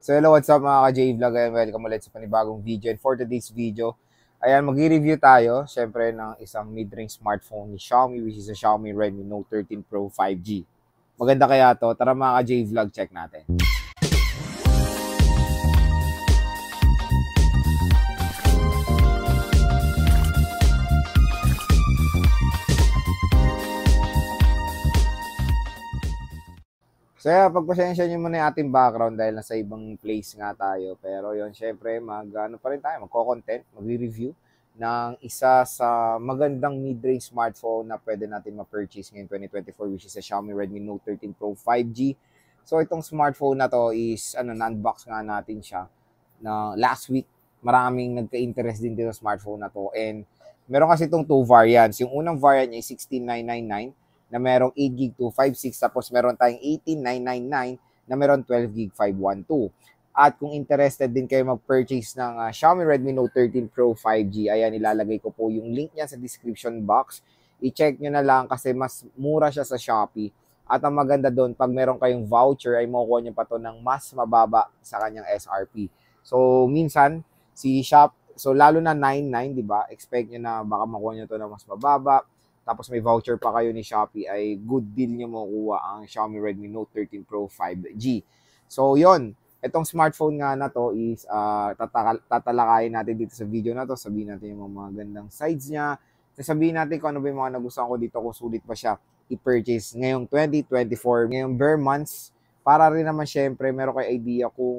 So hello, what's up mga ka-J-Vlog? Ayan, welcome ulit sa panibagong video. And for today's video, ayan, mag-review tayo, syempre, ng isang mid-range smartphone ni Xiaomi, which is a Xiaomi Redmi Note 13 Pro 5G. Maganda kaya to? Tara mga ka-J-Vlog, check natin. So pagpasensya nyo muna yung ating background dahil nasa ibang place nga tayo. Pero yun, syempre, ano pa rin tayo, magko-content, magre-review ng isa sa magandang mid-range smartphone na pwede natin ma-purchase ngayon 2024, which is a Xiaomi Redmi Note 13 Pro 5G. So itong smartphone na to is, na-unbox nga natin siya na last week. Maraming nagka-interest din dito sa smartphone na to. And meron kasi itong two variants. Yung unang variant niya is 16999 na merong 8GB 256, tapos meron tayong 18999 na meron 12GB 512. At kung interested din kayo mag-purchase ng Xiaomi Redmi Note 13 Pro 5G, ayan, ilalagay ko po yung link niya sa description box. I-check nyo na lang kasi mas mura siya sa Shopee. At ang maganda doon, pag meron kayong voucher, ay makukuha nyo pa to ng mas mababa sa kanyang SRP. So, minsan, so lalo na 99, di ba? Expect nyo na baka makuha nyo to ng mas mababa. Tapos may voucher pa kayo ni Shopee, ay good deal nyo makukuha ang Xiaomi Redmi Note 13 Pro 5G. So, yon. Itong smartphone nga na to is tatalakayin natin dito sa video na to. Sabihin natin yung mga gandang sides niya. Sabihin natin kung ano ba yung mga nagustuhan ko dito, kung sulit pa siya i-purchase ngayong 2024, ngayong bare months, para rin naman syempre meron kayo idea kung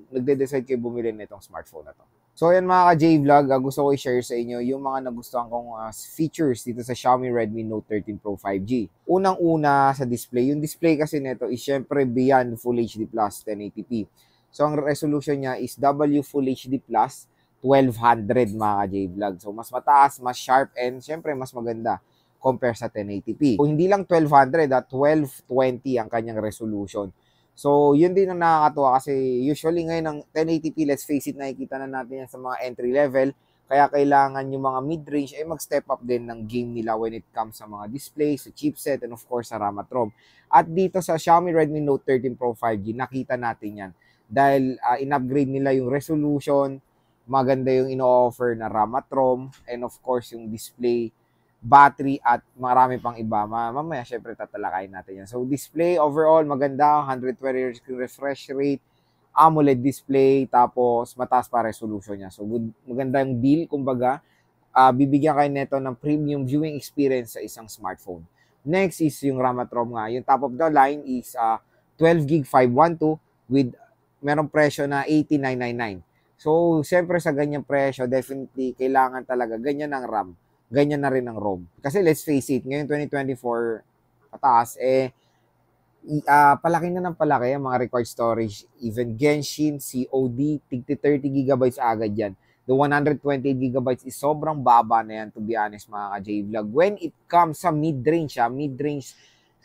nagde-decide kayo bumili nitong smartphone na to. So yan mga ka-J-Vlog, gusto ko i-share sa inyo yung mga nagustuhan kong features dito sa Xiaomi Redmi Note 13 Pro 5G. Unang-una sa display. Yung display kasi nito is syempre beyond Full HD Plus 1080p. So ang resolution niya is W Full HD Plus 1200 mga ka-J-Vlog. So mas mataas, mas sharp, and syempre mas maganda compare sa 1080p. So hindi lang 1200, 1220 ang kanyang resolution. So, yun din ang nakakatuwa kasi usually ngayon ng 1080p, let's face it, nakikita na natin yan sa mga entry level. Kaya kailangan yung mga mid-range ay mag-step up din ng game nila when it comes sa mga display, sa chipset, and of course sa RAM at ROM. At dito sa Xiaomi Redmi Note 13 Pro 5G, nakita natin yan. Dahil in-upgrade nila yung resolution, maganda yung ino-offer na RAM at ROM, and of course yung display, battery, at marami pang iba. Mamaya syempre tatalakayin natin yan. So display overall maganda, 120Hz refresh rate, AMOLED display, tapos mataas pa resolution niya. So maganda yung deal, kumbaga. Bibigyan kayo nito ng premium viewing experience sa isang smartphone. Next is yung RAM at ROM nga. Yung top of the line is 12GB 512 with merong presyo na 18999. So syempre sa ganyang presyo, definitely kailangan talaga ganyan ang RAM. Ganyan na rin ang ROM. Kasi let's face it, ngayon 2024, pataas, palaki na ng palaki ang mga required storage. Even Genshin, COD, tigti 30GB agad yan. The 128GB is sobrang baba na yan, to be honest mga ka-J-Vlog. When it comes sa mid-range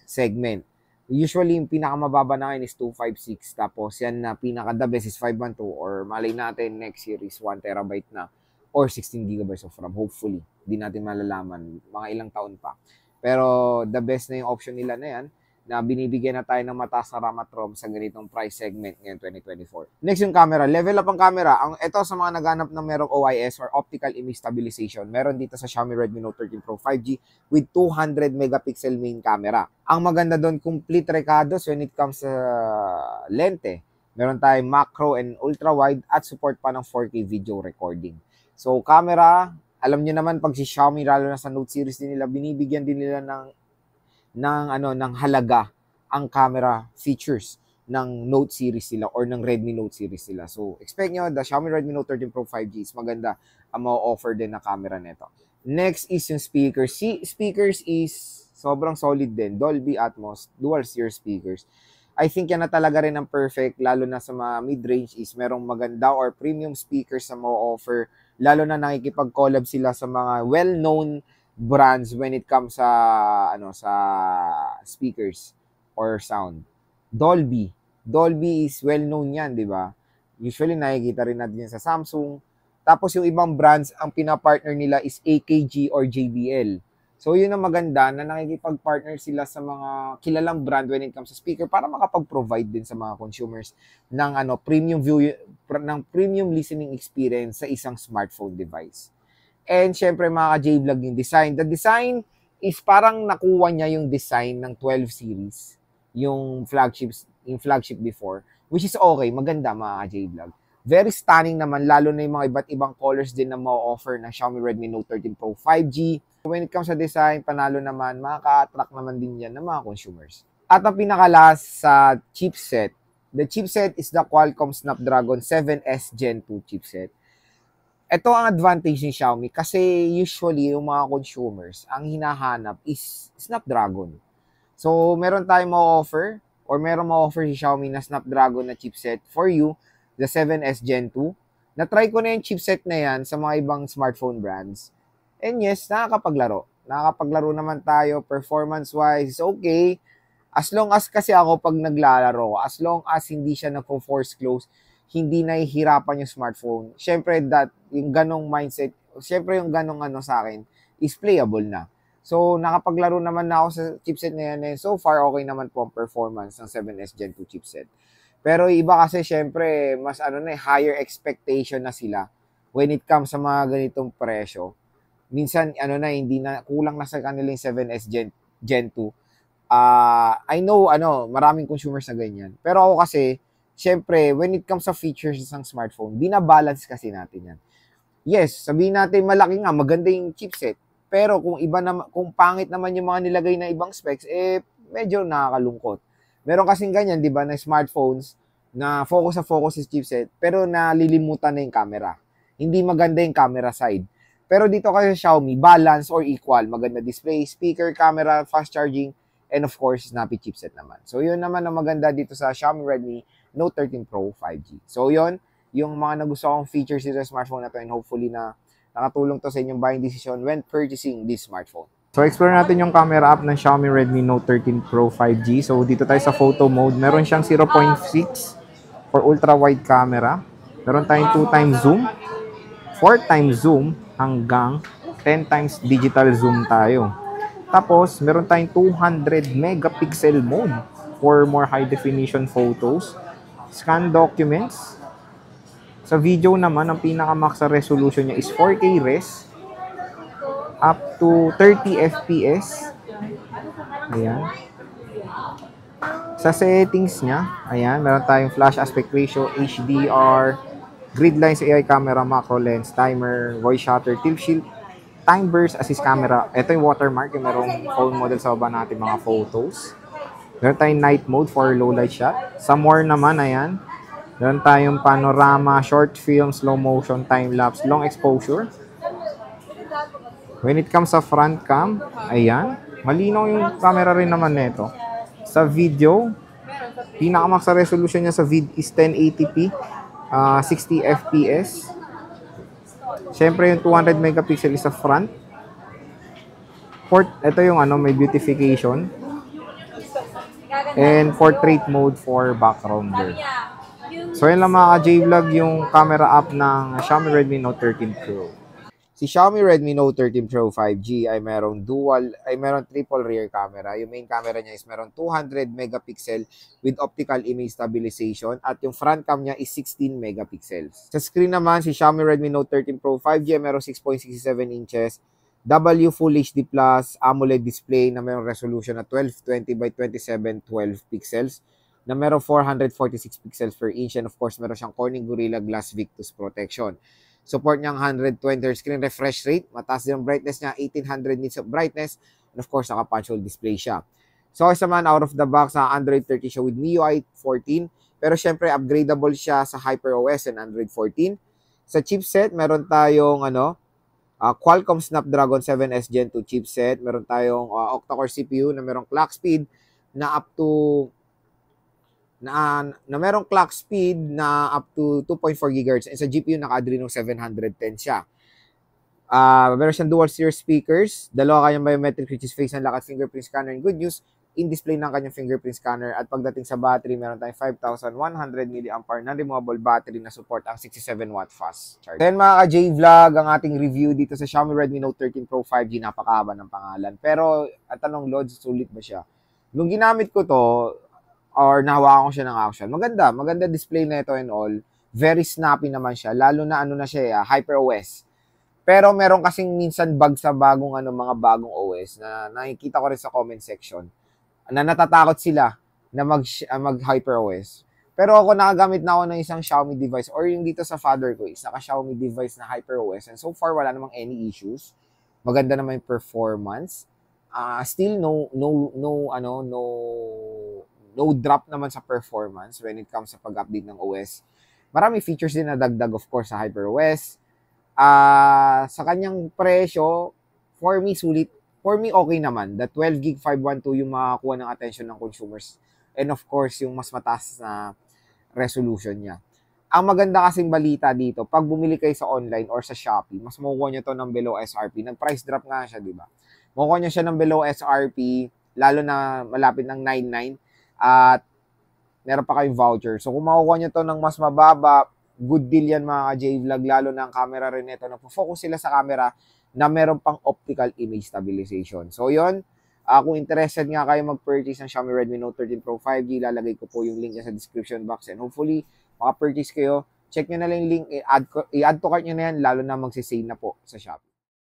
segment, usually yung pinakamababa na ngayon is 256. Tapos yan na pinaka-the best is 512, or malay natin next year is 1TB na. Or 16GB of RAM, hopefully. Hindi natin malalaman, mga ilang taon pa. Pero the best na yung option nila na yan, na binibigyan na tayo ng mataas na RAM at ROM sa ganitong price segment ngayon 2024. Next yung camera. Level up ang camera. Ito sa mga naghanap ng merong OIS or Optical Image Stabilization, meron dito sa Xiaomi Redmi Note 13 Pro 5G with 200 megapixel main camera. Ang maganda doon, complete recados when it comes sa lente. Meron tayong macro and ultra wide at support pa ng 4K video recording. So, camera, alam niyo naman pag si Xiaomi, lalo na sa Note series din nila, binibigyan din nila ng halaga ang camera features ng Note series nila or ng Redmi Note series nila. So, expect nyo, the Xiaomi Redmi Note 13 Pro 5G is maganda ang ma-offer din na camera nito. Next is yung speakers. Speakers is sobrang solid din. Dolby Atmos, dual steer speakers. I think yan na talaga rin ang perfect, lalo na sa mga mid-range is merong maganda or premium speakers na ma-offer, lalo na nakikipag-collab sila sa mga well-known brands when it comes sa sa speakers or sound. Dolby is well-known yan, di ba? Usually nakikita rin natin yan sa Samsung. Tapos yung ibang brands, ang pina-partner nila is AKG or JBL. So, yun ang maganda na nakikipag-partner sila sa mga kilalang brand when it comes sa speaker para makapag-provide din sa mga consumers ng premium view ng premium listening experience sa isang smartphone device. And syempre mga ka-J-Vlog yung design. The design is parang nakuha niya yung design ng 12 series, yung flagship before, which is okay, maganda mga ka-J-Vlog. Very stunning naman, lalo na yung mga iba't ibang colors din na ma-offer ng Xiaomi Redmi Note 13 Pro 5G. When it comes sa design, panalo naman, makaka-attract naman din yan ng mga consumers. At ang pinakalas sa chipset, the chipset is the Qualcomm Snapdragon 7S Gen 2 chipset. Ito ang advantage ni Xiaomi kasi usually yung mga consumers, ang hinahanap is Snapdragon. So, meron tayong ma-offer or meron ma-offer si Xiaomi na Snapdragon na chipset for you, the 7S Gen 2. Na-try ko na yung chipset na yan sa mga ibang smartphone brands. And yes, nakakapaglaro. Nakakapaglaro naman tayo, performance-wise, is okay. As long as kasi ako pag naglalaro, as long as hindi siya nagpo-force close, hindi nahihirapan yung smartphone. Siyempre, yung ganong mindset, siyempre yung ganong sa akin, is playable na. So, nakapaglaro naman na ako sa chipset na yan. So far, okay naman po ang performance ng 7S Gen 2 chipset. Pero iba kasi, siyempre, mas higher expectation na sila when it comes sa mga ganitong presyo. Minsan, hindi na, kulang na sa kanila yung 7S Gen 2. I know, maraming consumers na ganyan. Pero ako kasi, syempre, when it comes sa features ng smartphone, binabalance kasi natin yan. Yes, sabihin natin malaki nga, maganda yung chipset. Pero kung pangit naman yung mga nilagay na ibang specs, medyo nakakalungkot. Meron kasing ganyan, di ba, na smartphones na focus sa chipset, pero nalilimutan na yung camera. Hindi maganda yung camera side. Pero dito kasi Xiaomi, balance or equal. Maganda display, speaker, camera, fast charging, and of course, snappy chipset naman. So, yun naman ang maganda dito sa Xiaomi Redmi Note 13 Pro 5G. So, yun, yung mga nagustuhan kong features dito sa smartphone na to, and hopefully na nakatulong to sa inyong buying decision when purchasing this smartphone. So, explore natin yung camera app ng Xiaomi Redmi Note 13 Pro 5G. So, dito tayo sa photo mode. Meron siyang 0.6 for ultra-wide camera. Meron tayong 2x zoom, 4x zoom, hanggang 10x digital zoom tayo. Tapos, meron tayong 200 megapixel mode for more high-definition photos. Scan documents. Sa video naman, ang pinaka-max resolution niya is 4K res up to 30 FPS. Ayan. Sa settings niya, ayan, meron tayong flash aspect ratio, HDR, grid lines, AI camera, macro lens, timer, voice shutter, tilt shield, time burst, assist camera. Ito yung watermark, yung merong phone model sa baba natin mga photos. Meron tayong night mode for low light shot. Sa more naman, ayan. Meron tayong panorama, short film, slow motion, time lapse, long exposure. When it comes sa front cam, ayan. Malinaw yung camera rin naman nito. Sa video, pinaka-max resolution niya sa vid is 1080p. 60 FPS. Siyempre yung 200 megapixel is sa front. Ito yung may beautification. And portrait mode for background blur. So yun lang mga ka-J-Vlog yung camera app ng Xiaomi Redmi Note 13 Pro. Si Xiaomi Redmi Note 13 Pro 5G ay merong triple rear camera. Yung main camera niya is merong 200 megapixel with optical image stabilization at yung front cam niya is 16 megapixels. Sa screen naman, si Xiaomi Redmi Note 13 Pro 5G ay merong 6.67 inches W Full HD Plus AMOLED display na merong resolution na 1220 by 2712 pixels na merong 446 pixels per inch, and of course meron siyang Corning Gorilla Glass Victus protection. Support niyang 120 Hz screen refresh rate. Mataas din ang brightness niya, 1800 nits of brightness. And of course, naka-punch hole display siya. So, isa man out of the box, na Android 30 siya with MIUI 14. Pero syempre, upgradable siya sa HyperOS and Android 14. Sa chipset, meron tayong Qualcomm Snapdragon 7S Gen 2 chipset. Meron tayong octa-core CPU na merong clock speed na up to na merong clock speed na up to 2.4 GHz, and sa GPU naka-Adreno 710 siya. Meron siyang dual stereo speakers, dalawa kayang biometric which is face unlock at fingerprint scanner, and good news, in-display ng kanyang fingerprint scanner. At pagdating sa battery, meron tayong 5,100 mAh non-removable battery na support ang 67 watt fast charge. Then mga ka-J-Vlog, ang ating review dito sa Xiaomi Redmi Note 13 Pro 5G, napakahaba ng pangalan. Pero at tanong, Lods, sulit ba siya? Nung ginamit ko to, or nahawakan ko siya ng action, maganda display na ito and all. Very snappy naman siya, lalo na ano na siya, HyperOS. Pero meron kasing minsan bug sa mga bagong OS na nakikita ko rin sa comment section na natatakot sila na mag HyperOS. Pero ako nakagamit na ako ng isang Xiaomi device or yung dito sa father ko is naka-Xiaomi device na HyperOS and so far wala namang any issues. Maganda naman yung performance. Still no drop naman sa performance when it comes sa pag-update ng OS. Marami features din na dagdag of course sa HyperOS. Sa kanyang presyo, for me, sulit. For me, okay naman. The 12 gig 512 yung makakuha ng attention ng consumers. And of course, yung mas mataas na resolution niya. Ang maganda kasing balita dito, pag bumili kayo sa online or sa Shopee, mas makukuha nyo to ng below SRP. Nag-price drop nga siya, di ba? Makukuha nyo siya ng below SRP, lalo na malapit ng 99. At meron pa kayong voucher. So kung makukuha nyo to ng mas mababa, good deal yan mga ka-J-Vlog, lalo na ang camera rin ito. Nagpo-focus sila sa camera na meron pang optical image stabilization. So yun, kung interested nga kayo mag-purchase ng Xiaomi Redmi Note 13 Pro 5G, lalagay ko po yung link niya sa description box and hopefully, maka-purchase kayo. Check nyo na lang yung link, i-add to cart nyo na yan, lalo na magsisale na po sa Shopee.